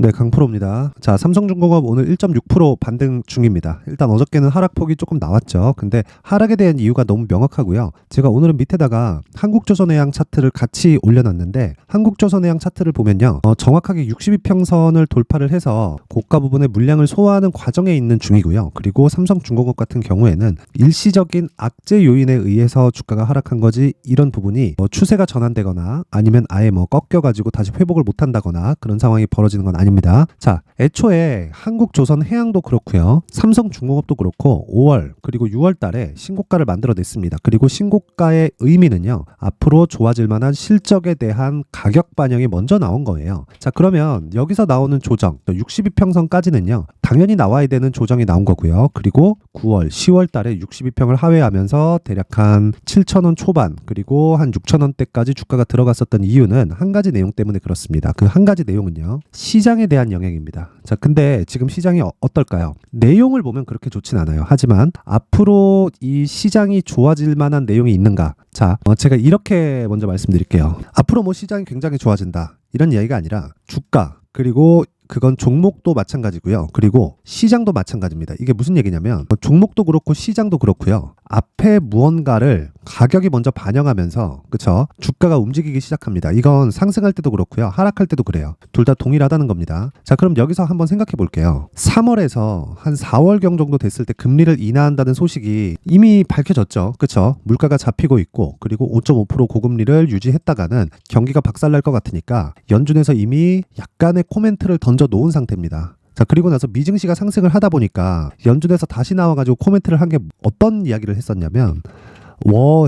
네, 강프로입니다. 자, 삼성중공업 오늘 1.6% 반등 중입니다. 일단 어저께는 하락폭이 조금 나왔죠. 근데 하락에 대한 이유가 너무 명확하고요. 제가 오늘은 밑에다가 한국조선해양 차트를 같이 올려놨는데 한국조선해양 차트를 보면요. 정확하게 62평선을 돌파를 해서 고가 부분의 물량을 소화하는 과정에 있는 중이고요. 그리고 삼성중공업 같은 경우에는 일시적인 악재 요인에 의해서 주가가 하락한 거지 이런 부분이 추세가 전환되거나 아니면 아예 꺾여가지고 다시 회복을 못한다거나 그런 상황이 벌어지는 건 아닙니다. 자, 애초에 한국조선해양도 그렇고요. 삼성중공업도 그렇고 5월 그리고 6월 달에 신고가를 만들어냈습니다. 그리고 신고가의 의미는요. 앞으로 좋아질 만한 실적에 대한 가격 반영이 먼저 나온 거예요. 자, 그러면 여기서 나오는 조정 62평선까지는요. 당연히 나와야 되는 조정이 나온 거고요. 그리고 9월, 10월 달에 62평을 하회하면서 대략 한 7,000원 초반 그리고 한 6,000원대까지 주가가 들어갔었던 이유는 한 가지 내용 때문에 그렇습니다. 그 한 가지 내용은요. 시장에 대한 영향입니다. 자, 근데 지금 시장이 어떨까요? 내용을 보면 그렇게 좋진 않아요. 하지만 앞으로 이 시장이 좋아질 만한 내용이 있는가? 자, 제가 이렇게 먼저 말씀드릴게요. 앞으로 시장이 굉장히 좋아진다. 이런 이야기가 아니라 주가 그리고 그건 종목도 마찬가지고요. 그리고 시장도 마찬가지입니다. 이게 무슨 얘기냐면 종목도 그렇고 시장도 그렇고요. 앞에 무언가를 가격이 먼저 반영하면서 그쵸? 주가가 움직이기 시작합니다. 이건 상승할 때도 그렇고요. 하락할 때도 그래요. 둘 다 동일하다는 겁니다. 자, 그럼 여기서 한번 생각해 볼게요. 3월에서 한 4월경 정도 됐을 때 금리를 인하한다는 소식이 이미 밝혀졌죠. 그쵸? 물가가 잡히고 있고 그리고 5.5% 고금리를 유지했다가는 경기가 박살날 것 같으니까 연준에서 이미 약간의 코멘트를 던져 놓은 상태입니다. 자, 그리고 나서 미증시가 상승을 하다 보니까 연준에서 다시 나와가지고 코멘트를 한 게 어떤 이야기를 했었냐면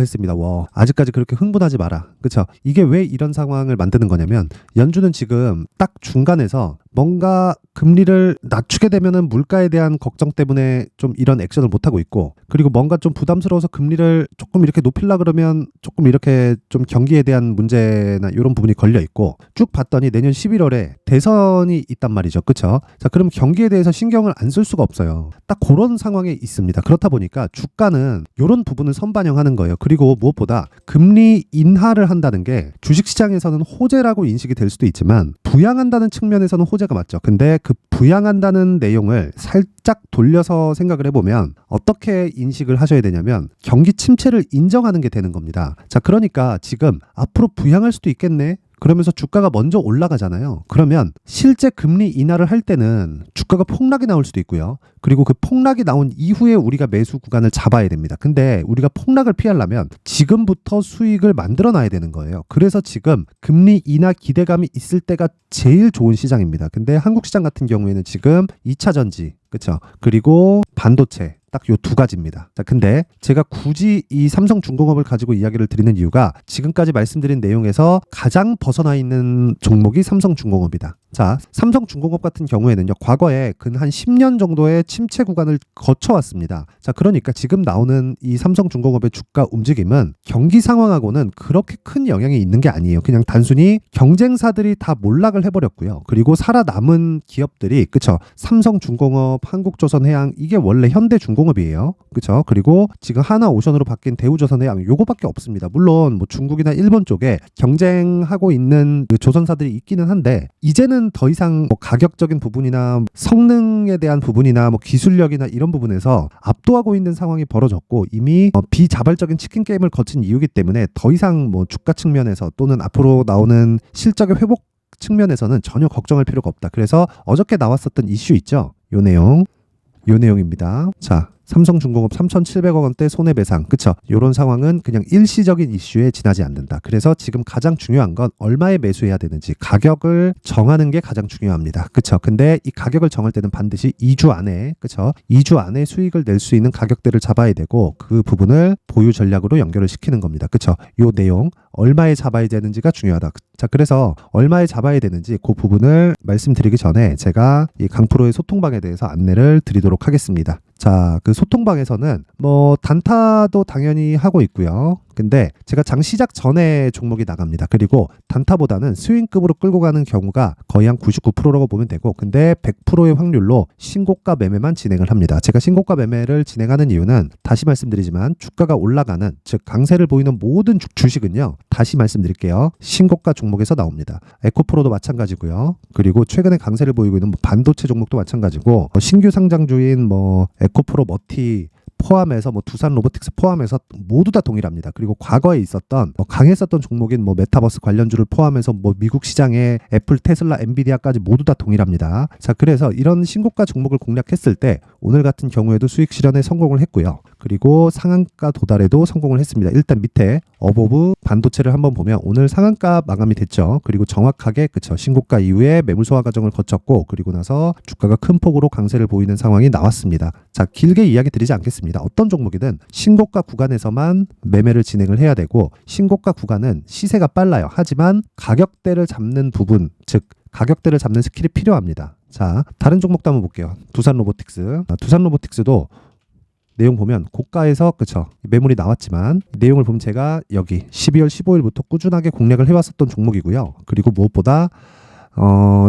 했습니다. 아직까지 그렇게 흥분하지 마라. 그쵸? 이게 왜 이런 상황을 만드는 거냐면 연준은 지금 딱 중간에서 뭔가 금리를 낮추게 되면은 물가에 대한 걱정 때문에 좀 이런 액션을 못하고 있고 그리고 뭔가 좀 부담스러워서 금리를 조금 이렇게 높이려 그러면 조금 이렇게 좀 경기에 대한 문제나 이런 부분이 걸려 있고 쭉 봤더니 내년 11월에 대선이 있단 말이죠. 그쵸? 자, 그럼 경기에 대해서 신경을 안 쓸 수가 없어요. 딱 그런 상황에 있습니다. 그렇다 보니까 주가는 이런 부분을 선반영하는 거예요. 그리고 무엇보다 금리 인하를 한다는 게 주식시장에서는 호재라고 인식이 될 수도 있지만 부양한다는 측면에서는 호재가 맞죠. 근데 그 부양한다는 내용을 살짝 돌려서 생각을 해보면 어떻게 인식을 하셔야 되냐면 경기 침체를 인정하는 게 되는 겁니다. 자, 그러니까 지금 앞으로 부양할 수도 있겠네. 그러면서 주가가 먼저 올라가잖아요. 그러면 실제 금리 인하를 할 때는 주가가 폭락이 나올 수도 있고요. 그리고 그 폭락이 나온 이후에 우리가 매수 구간을 잡아야 됩니다. 근데 우리가 폭락을 피하려면 지금부터 수익을 만들어 놔야 되는 거예요. 그래서 지금 금리 인하 기대감이 있을 때가 제일 좋은 시장입니다. 근데 한국 시장 같은 경우에는 지금 2차 전지, 그렇죠? 그리고 반도체 딱 요 두 가지입니다. 자, 근데 제가 굳이 이 삼성중공업을 가지고 이야기를 드리는 이유가 지금까지 말씀드린 내용에서 가장 벗어나 있는 종목이 삼성중공업이다. 자, 삼성중공업 같은 경우에는요, 과거에 근 한 10년 정도의 침체 구간을 거쳐왔습니다. 자, 그러니까 지금 나오는 이 삼성중공업의 주가 움직임은 경기 상황하고는 그렇게 큰 영향이 있는 게 아니에요. 그냥 단순히 경쟁사들이 다 몰락을 해버렸고요. 그리고 살아남은 기업들이, 그쵸? 삼성중공업, 한국조선해양, 이게 원래 현대중공업이에요. 그쵸? 그리고 지금 하나오션으로 바뀐 대우조선해양, 요거밖에 없습니다. 물론 중국이나 일본 쪽에 경쟁하고 있는 그 조선사들이 있기는 한데, 이제는 더 이상 가격적인 부분이나 성능에 대한 부분이나 기술력이나 이런 부분에서 압도하고 있는 상황이 벌어졌고 이미 비자발적인 치킨 게임을 거친 이유기 때문에 더 이상 주가 측면에서 또는 앞으로 나오는 실적의 회복 측면에서는 전혀 걱정할 필요가 없다. 그래서 어저께 나왔었던 이슈 있죠? 요 내용입니다. 자, 삼성중공업 3,700억 원대 손해배상. 그쵸? 이런 상황은 그냥 일시적인 이슈에 지나지 않는다. 그래서 지금 가장 중요한 건 얼마에 매수해야 되는지 가격을 정하는 게 가장 중요합니다. 그쵸? 근데 이 가격을 정할 때는 반드시 2주 안에, 그쵸? 2주 안에 수익을 낼 수 있는 가격대를 잡아야 되고 그 부분을 보유 전략으로 연결을 시키는 겁니다. 그쵸? 요 내용 얼마에 잡아야 되는지가 중요하다. 자, 그래서 얼마에 잡아야 되는지 그 부분을 말씀드리기 전에 제가 이 강프로의 소통방에 대해서 안내를 드리도록 하겠습니다. 자, 그 소통방에서는 단타도 당연히 하고 있고요. 근데 제가 장 시작 전에 종목이 나갑니다. 그리고 단타보다는 스윙급으로 끌고 가는 경우가 거의 한 99%라고 보면 되고, 근데 100%의 확률로 신고가 매매만 진행을 합니다. 제가 신고가 매매를 진행하는 이유는 다시 말씀드리지만 주가가 올라가는, 즉 강세를 보이는 모든 주식은요, 다시 말씀드릴게요, 신고가 종목에서 나옵니다. 에코프로도 마찬가지고요. 그리고 최근에 강세를 보이고 있는 반도체 종목도 마찬가지고, 신규 상장주인 에코프로 머티 포함해서 두산 로보틱스 포함해서 모두 다 동일합니다. 그리고 과거에 있었던 강했었던 종목인 메타버스 관련주를 포함해서 미국 시장의 애플, 테슬라, 엔비디아까지 모두 다 동일합니다. 자, 그래서 이런 신고가 종목을 공략했을 때 오늘 같은 경우에도 수익 실현에 성공을 했고요. 그리고 상한가 도달에도 성공을 했습니다. 일단 밑에 어보브 반도체를 한번 보면 오늘 상한가 마감이 됐죠. 그리고 정확하게 신고가 이후에 매물 소화 과정을 거쳤고, 그리고 나서 주가가 큰 폭으로 강세를 보이는 상황이 나왔습니다. 자, 길게 이야기 드리지 않겠습니다. 어떤 종목이든 신고가 구간에서만 매매를 진행을 해야 되고, 신고가 구간은 시세가 빨라요. 하지만 가격대를 잡는 부분, 즉 가격대를 잡는 스킬이 필요합니다. 자, 다른 종목도 한번 볼게요. 두산 로보틱스. 두산 로보틱스도 내용 보면 고가에서 매물이 나왔지만, 내용을 보면 제가 여기 12월 15일부터 꾸준하게 공략을 해왔었던 종목이고요. 그리고 무엇보다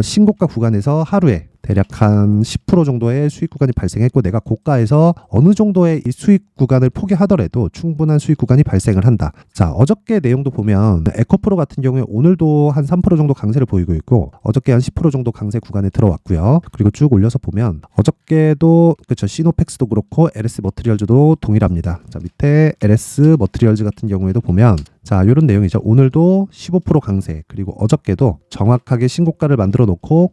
신고가 구간에서 하루에 대략 한 10% 정도의 수익 구간이 발생했고, 내가 고가에서 어느 정도의 이 수익 구간을 포기하더라도 충분한 수익 구간이 발생을 한다. 자, 어저께 내용도 보면 에코프로 같은 경우에 오늘도 한 3% 정도 강세를 보이고 있고, 어저께 한 10% 정도 강세 구간에 들어왔고요. 그리고 쭉 올려서 보면 어저께도 시노펙스도 그렇고 LS 머트리얼즈도 동일합니다. 자, 밑에 LS 머트리얼즈 같은 경우에도 보면 자, 이런 내용이죠. 오늘도 15% 강세, 그리고 어저께도 정확하게 신고가를 만들어 놓고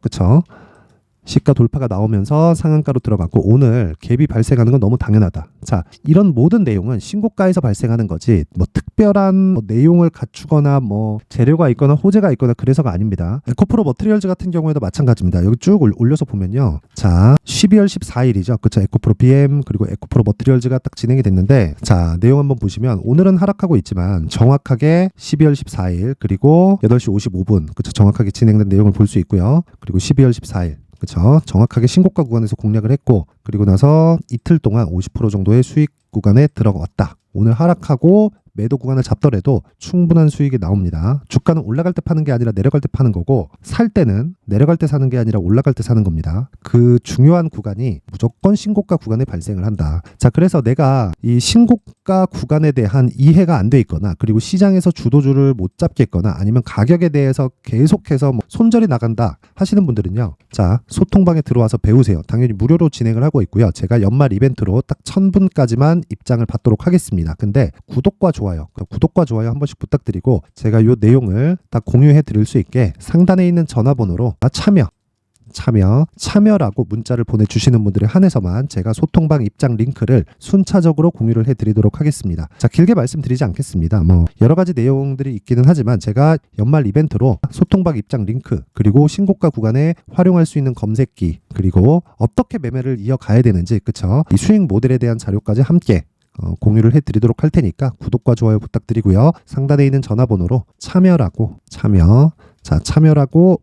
시가 돌파가 나오면서 상한가로 들어갔고, 오늘 갭이 발생하는 건 너무 당연하다. 자, 이런 모든 내용은 신고가에서 발생하는 거지 특별한 내용을 갖추거나 재료가 있거나 호재가 있거나 그래서가 아닙니다. 에코프로 머트리얼즈 같은 경우에도 마찬가지입니다. 여기 쭉 올려서 보면요, 자, 12월 14일이죠. 에코프로 BM 그리고 에코프로 머트리얼즈가 딱 진행이 됐는데, 자, 내용 한번 보시면 오늘은 하락하고 있지만 정확하게 12월 14일 그리고 8시 55분 정확하게 진행된 내용을 볼 수 있고요. 그리고 12월 14일 정확하게 신고가 구간에서 공략을 했고, 그리고 나서 이틀 동안 50% 정도의 수익 구간에 들어갔다. 오늘 하락하고 매도 구간을 잡더라도 충분한 수익이 나옵니다. 주가는 올라갈 때 파는 게 아니라 내려갈 때 파는 거고, 살 때는 내려갈 때 사는 게 아니라 올라갈 때 사는 겁니다. 그 중요한 구간이 무조건 신고가 구간에 발생을 한다. 자, 그래서 내가 이 신고가 구간에 대한 이해가 안 돼 있거나, 그리고 시장에서 주도주를 못 잡겠거나, 아니면 가격에 대해서 계속해서 손절이 나간다 하시는 분들은요, 자, 소통방에 들어와서 배우세요. 당연히 무료로 진행을 하고 있고요. 제가 연말 이벤트로 딱 1000분까지만 입장을 받도록 하겠습니다. 근데 구독과 좋아요 한 번씩 부탁드리고, 제가 이 내용을 딱 공유해 드릴 수 있게 상단에 있는 전화번호로 참여라고 문자를 보내주시는 분들에 한해서만 제가 소통방 입장 링크를 순차적으로 공유를 해드리도록 하겠습니다. 자, 길게 말씀드리지 않겠습니다. 여러 가지 내용들이 있기는 하지만 제가 연말 이벤트로 소통방 입장 링크, 그리고 신고가 구간에 활용할 수 있는 검색기, 그리고 어떻게 매매를 이어가야 되는지 이 수익 모델에 대한 자료까지 함께 공유를 해드리도록 할 테니까 구독과 좋아요 부탁드리고요. 상단에 있는 전화번호로 참여라고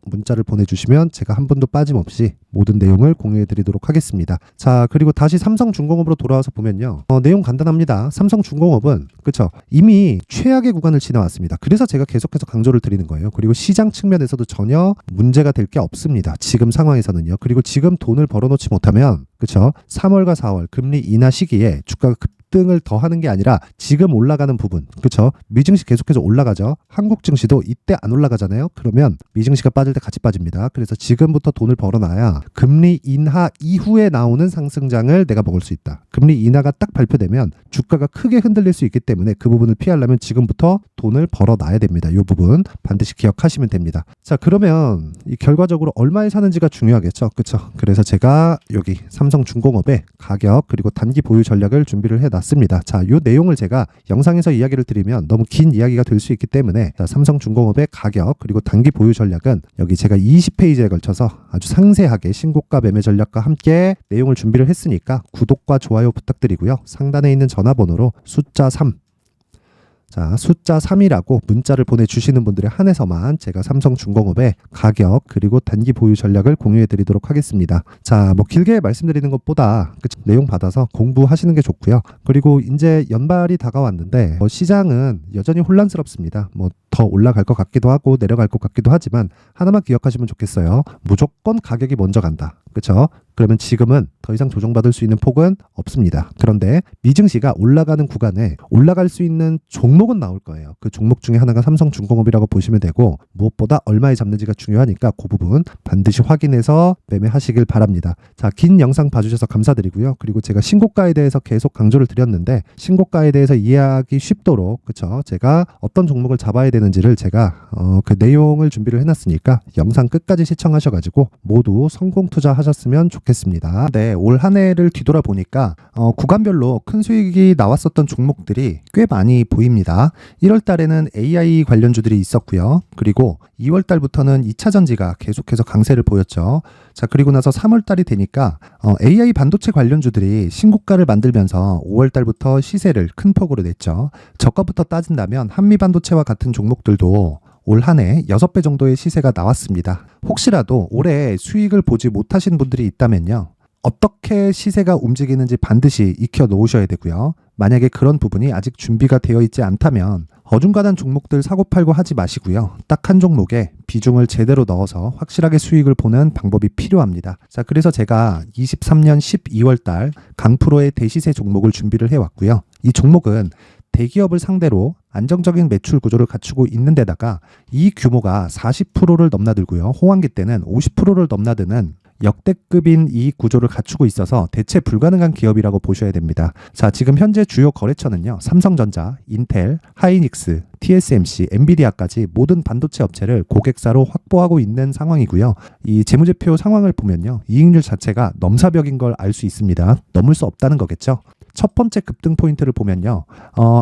문자를 보내주시면 제가 한 분도 빠짐없이 모든 내용을 공유해드리도록 하겠습니다. 자, 그리고 다시 삼성중공업으로 돌아와서 보면요, 내용 간단합니다. 삼성중공업은 이미 최악의 구간을 지나왔습니다. 그래서 제가 계속해서 강조를 드리는 거예요. 그리고 시장 측면에서도 전혀 문제가 될 게 없습니다. 지금 상황에서는요. 그리고 지금 돈을 벌어놓지 못하면 3월과 4월 금리 인하 시기에 주가가 급등을 더 하는 게 아니라 지금 올라가는 부분, 미증시 계속해서 올라가죠. 한국 증시도 이때 안 올라가잖아요. 그러면 미증시가 빠질 때 같이 빠집니다. 그래서 지금부터 돈을 벌어놔야 금리 인하 이후에 나오는 상승장을 내가 먹을 수 있다. 금리 인하가 딱 발표되면 주가가 크게 흔들릴 수 있기 때문에 그 부분을 피하려면 지금부터 돈을 벌어놔야 됩니다. 이 부분 반드시 기억하시면 됩니다. 자, 그러면 이 결과적으로 얼마에 사는지가 중요하겠죠. 그래서 제가 여기 삼성중공업의 가격 그리고 단기 보유 전략을 준비를 해놨습니다. 자, 이 내용을 제가 영상에서 이야기를 드리면 너무 긴 이야기가 될 수 있기 때문에, 자, 삼성중공업의 가격 그리고 단기 보유 전략은 여기 제가 20페이지에 걸쳐서 아주 상세하게 신고가 매매 전략과 함께 내용을 준비를 했으니까 구독과 좋아요 부탁드리고요. 상단에 있는 전화번호로 숫자 3, 자, 숫자 3이라고 문자를 보내주시는 분들에 한해서만 제가 삼성중공업의 가격 그리고 단기 보유 전략을 공유해 드리도록 하겠습니다. 자, 뭐 길게 말씀드리는 것보다 내용 받아서 공부하시는 게 좋고요. 그리고 이제 연말이 다가왔는데 시장은 여전히 혼란스럽습니다. 뭐 더 올라갈 것 같기도 하고 내려갈 것 같기도 하지만 하나만 기억하시면 좋겠어요. 무조건 가격이 먼저 간다. 그렇죠? 그러면 지금은 더 이상 조정받을 수 있는 폭은 없습니다. 그런데 미증시가 올라가는 구간에 올라갈 수 있는 종목은 나올 거예요. 그 종목 중에 하나가 삼성중공업이라고 보시면 되고 무엇보다 얼마에 잡는지가 중요하니까 그 부분 반드시 확인해서 매매하시길 바랍니다. 자, 긴 영상 봐주셔서 감사드리고요. 그리고 제가 신고가에 대해서 계속 강조를 드렸는데 신고가에 대해서 이해하기 쉽도록 그렇죠? 제가 어떤 종목을 잡아야 되는지를 제가 그 내용을 준비를 해놨으니까 영상 끝까지 시청하셔가지고 모두 성공 투자하셨으면 좋겠습니다. 네, 올 한 해를 뒤돌아보니까 구간별로 큰 수익이 나왔었던 종목들이 꽤 많이 보입니다. 1월 달에는 AI 관련주들이 있었고요. 그리고 2월 달부터는 2차 전지가 계속해서 강세를 보였죠. 자, 그리고 나서 3월 달이 되니까 AI 반도체 관련주들이 신고가를 만들면서 5월 달부터 시세를 큰 폭으로 냈죠. 저가부터 따진다면 한미 반도체와 같은 종목들도 올 한 해 6배 정도의 시세가 나왔습니다. 혹시라도 올해 수익을 보지 못하신 분들이 있다면요. 어떻게 시세가 움직이는지 반드시 익혀 놓으셔야 되고요. 만약에 그런 부분이 아직 준비가 되어 있지 않다면 어중간한 종목들 사고팔고 하지 마시고요. 딱 한 종목에 비중을 제대로 넣어서 확실하게 수익을 보는 방법이 필요합니다. 자, 그래서 제가 23년 12월 달 강프로의 대시세 종목을 준비를 해왔고요. 이 종목은 대기업을 상대로 안정적인 매출 구조를 갖추고 있는 데다가 이 규모가 40%를 넘나들고요. 호황기 때는 50%를 넘나드는 역대급인 이익 구조를 갖추고 있어서 대체 불가능한 기업이라고 보셔야 됩니다. 자, 지금 현재 주요 거래처는요. 삼성전자, 인텔, 하이닉스, TSMC, 엔비디아까지 모든 반도체 업체를 고객사로 확보하고 있는 상황이고요. 이 재무제표 상황을 보면요. 이익률 자체가 넘사벽인 걸 알 수 있습니다. 넘을 수 없다는 거겠죠. 첫 번째 급등 포인트를 보면요.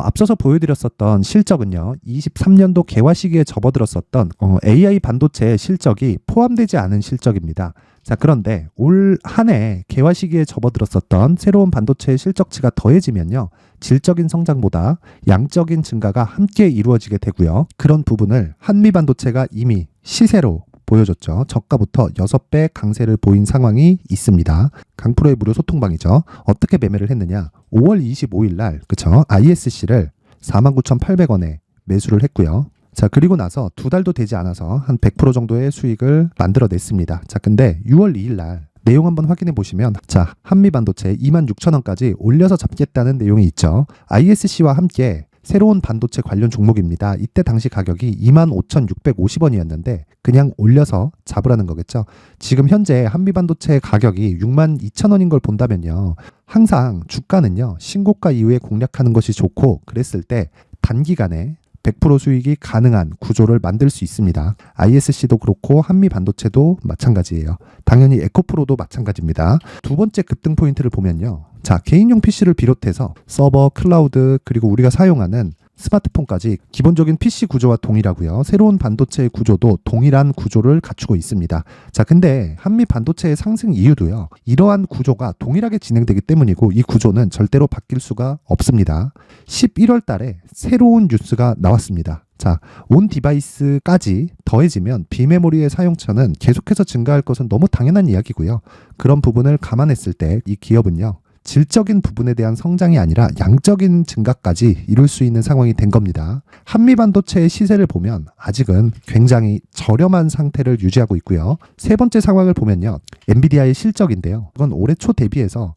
앞서서 보여드렸었던 실적은요. 23년도 개화 시기에 접어들었었던 AI 반도체의 실적이 포함되지 않은 실적입니다. 자, 그런데 올 한 해 개화 시기에 접어들었었던 새로운 반도체의 실적치가 더해지면요. 질적인 성장보다 양적인 증가가 함께 이루어지게 되고요. 그런 부분을 한미 반도체가 이미 시세로 보여줬죠. 저가부터 6배 강세를 보인 상황이 있습니다. 강프로의 무료 소통방이죠. 어떻게 매매를 했느냐. 5월 25일 날 그쵸? ISC를 49,800원에 매수를 했고요. 자, 그리고 나서 2달도 되지 않아서 한 100% 정도의 수익을 만들어냈습니다. 자, 근데 6월 2일 날 내용 한번 확인해 보시면 자, 한미반도체 26,000원까지 올려서 잡겠다는 내용이 있죠. ISC와 함께 새로운 반도체 관련 종목입니다. 이때 당시 가격이 25,650원이었는데 그냥 올려서 잡으라는 거겠죠. 지금 현재 한미반도체 가격이 62,000원인 걸 본다면요. 항상 주가는요. 신고가 이후에 공략하는 것이 좋고 그랬을 때 단기간에 100% 수익이 가능한 구조를 만들 수 있습니다. ISC도 그렇고 한미반도체도 마찬가지예요. 당연히 에코프로도 마찬가지입니다. 두 번째 급등 포인트를 보면요. 자, 개인용 PC를 비롯해서 서버, 클라우드, 그리고 우리가 사용하는 스마트폰까지 기본적인 PC 구조와 동일하고요. 새로운 반도체의 구조도 동일한 구조를 갖추고 있습니다. 자, 근데 한미 반도체의 상승 이유도요. 이러한 구조가 동일하게 진행되기 때문이고 이 구조는 절대로 바뀔 수가 없습니다. 11월 달에 새로운 뉴스가 나왔습니다. 자, 온 디바이스까지 더해지면 비메모리의 사용처는 계속해서 증가할 것은 너무 당연한 이야기고요. 그런 부분을 감안했을 때 이 기업은요. 질적인 부분에 대한 성장이 아니라 양적인 증가까지 이룰 수 있는 상황이 된 겁니다. 한미 반도체의 시세를 보면 아직은 굉장히 저렴한 상태를 유지하고 있고요. 세 번째 상황을 보면요. 엔비디아의 실적인데요. 이건 올해 초 대비해서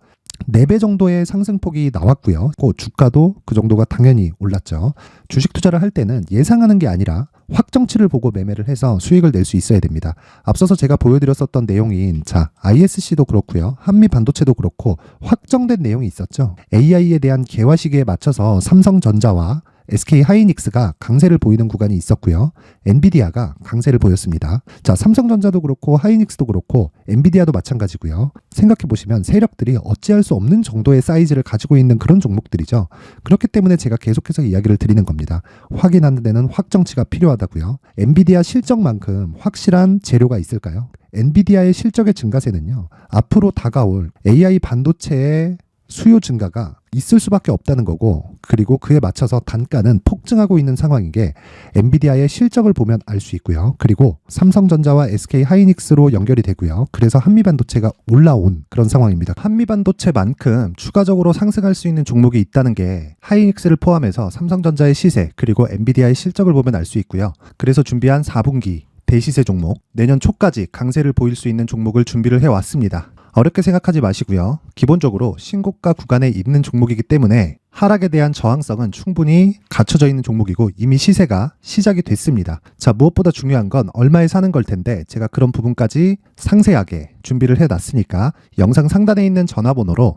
4배 정도의 상승폭이 나왔고요. 주가도 그 정도가 당연히 올랐죠. 주식 투자를 할 때는 예상하는 게 아니라 확정치를 보고 매매를 해서 수익을 낼 수 있어야 됩니다. 앞서서 제가 보여드렸었던 내용인 자, ISC도 그렇고요. 한미 반도체도 그렇고 확정된 내용이 있었죠. AI에 대한 개화 시기에 맞춰서 삼성전자와 SK 하이닉스가 강세를 보이는 구간이 있었고요. 엔비디아가 강세를 보였습니다. 자, 삼성전자도 그렇고 하이닉스도 그렇고 엔비디아도 마찬가지고요. 생각해 보시면 세력들이 어찌할 수 없는 정도의 사이즈를 가지고 있는 그런 종목들이죠. 그렇기 때문에 제가 계속해서 이야기를 드리는 겁니다. 확인하는 데는 확정치가 필요하다고요. 엔비디아 실적만큼 확실한 재료가 있을까요? 엔비디아의 실적의 증가세는요. 앞으로 다가올 AI 반도체의 수요 증가가 있을 수밖에 없다는 거고, 그리고 그에 맞춰서 단가는 폭증하고 있는 상황인 게 엔비디아의 실적을 보면 알 수 있고요. 그리고 삼성전자와 SK 하이닉스로 연결이 되고요. 그래서 한미반도체가 올라온 그런 상황입니다. 한미반도체만큼 추가적으로 상승할 수 있는 종목이 있다는 게 하이닉스를 포함해서 삼성전자의 시세 그리고 엔비디아의 실적을 보면 알 수 있고요. 그래서 준비한 4분기 대시세 종목, 내년 초까지 강세를 보일 수 있는 종목을 준비를 해왔습니다. 어렵게 생각하지 마시고요. 기본적으로 신고가 구간에 있는 종목이기 때문에 하락에 대한 저항성은 충분히 갖춰져 있는 종목이고 이미 시세가 시작이 됐습니다. 자, 무엇보다 중요한 건 얼마에 사는 걸 텐데 제가 그런 부분까지 상세하게 준비를 해놨으니까 영상 상단에 있는 전화번호로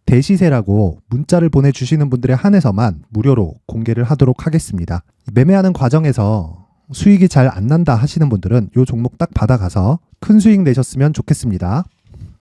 대시세라고 문자를 보내주시는 분들에 한해서만 무료로 공개를 하도록 하겠습니다. 매매하는 과정에서 수익이 잘 안 난다 하시는 분들은 이 종목 딱 받아가서 큰 수익 내셨으면 좋겠습니다.